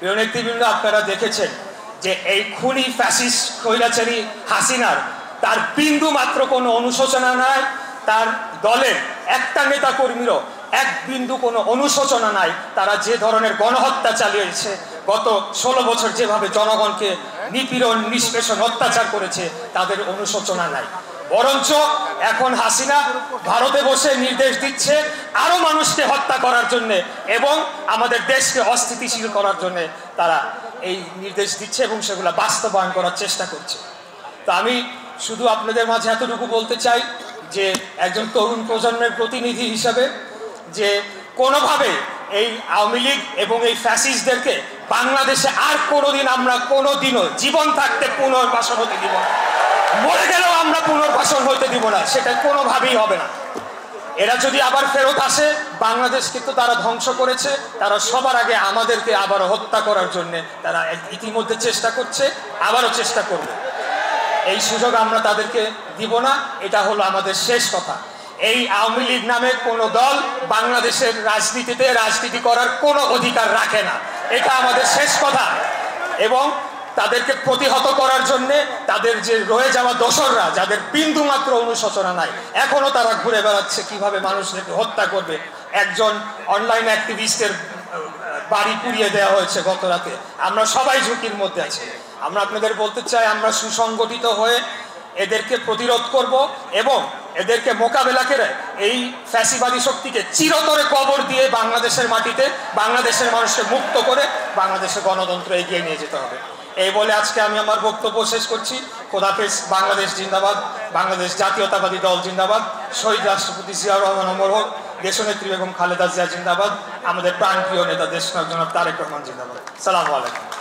প্রিয় নেতৃবৃন্দ, আপনারা দেখেছেন যে এই খুনি ফ্যাসিস্ট স্বৈরাচারী হাসিনার তার বিন্দু মাত্র কোনো অনুশোচনা নাই, তার দলের একটা নেতা কর্মীরও এক বিন্দু কোনো অনুশোচনা নাই। তারা যে ধরনের গণহত্যা চালিয়েছে, গত 16 বছর যেভাবে জনগণকে নিপীড়ন, নিষ্পেষণ, অত্যাচার করেছে, তাদের অনুশোচনা নাই। বরঞ্চ এখন হাসিনা ভারতে বসে নির্দেশ দিচ্ছে আরো মানুষকে হত্যা করার জন্য এবং আমাদের দেশকে অস্থিতিশীল করার জন্য তারা এই নির্দেশ দিচ্ছে এবং সেগুলো বাস্তবায়ন করার চেষ্টা করছে। তো আমি শুধু আপনাদের মাঝে এতটুকু বলতে চাই যে একজন তরুণ প্রজন্মের প্রতিনিধি হিসাবে যে কোনোভাবে এই আওয়ামী লীগ এবং এই ফ্যাসিস্টদেরকে বাংলাদেশে আর কোনোদিন আমরা কোনোদিনও জীবন থাকতে পুনর্বাসন হতে দিব না, মরে গেলেও আমরা পুনর্বাসন হতে দিব না, সেটা কোনোভাবেই হবে না। এরা যদি আবার ফেরত আসে, বাংলাদেশকে তো তারা ধ্বংস করেছে, তারা সবার আগে আমাদেরকে আবার হত্যা করার জন্য তারা ইতিমধ্যে চেষ্টা করছে, আবারও চেষ্টা করবে। এই সুযোগ আমরা তাদেরকে দিব না, এটা হলো আমাদের শেষ কথা। এই আওয়ামী লীগ নামে কোনো দল বাংলাদেশের রাজনীতিতে রাজনীতি করার কোনো অধিকার রাখে না, এটা আমাদের শেষ কথা। এবং তাদেরকে প্রতিহত করার জন্য তাদের যে রয়ে যাওয়া দোসররা, যাদের বিন্দু মাত্র অনুশোচনা নাই, এখনো তারা ঘুরে বেড়াচ্ছে কিভাবে মানুষদেরকে হত্যা করবে। একজন অনলাইন অ্যাক্টিভিস্টের বাড়ি পুড়িয়ে দেওয়া হয়েছে গত রাতে। আমরা সবাই ঝুঁকির মধ্যে আছি। আমরা আপনাদের বলতে চাই, আমরা সুসংগঠিত হয়ে এদেরকে প্রতিরোধ করব এবং এদেরকে মোকাবেলা করে এই ফ্যাসিবাদী শক্তিকে চিরতরে কবর দিয়ে বাংলাদেশের মাটিতে বাংলাদেশের মানুষকে মুক্ত করে বাংলাদেশের গণতন্ত্র এগিয়ে নিয়ে যেতে হবে। এই বলে আজকে আমি আমার বক্তব্য শেষ করছি। খোদাফেজ। বাংলাদেশ জিন্দাবাদ, বাংলাদেশ জাতীয়তাবাদী দল জিন্দাবাদ, শহীদ রাষ্ট্রপতি জিয়াউর রহমান অমর হোক, দেশনেত্রী বেগম খালেদা জিয়া জিন্দাবাদ, আমাদের প্রাণপ্রিয় নেতা দেশনায়ক জনাব তারেক রহমান জিন্দাবাদ। সালামু আলাইকুম।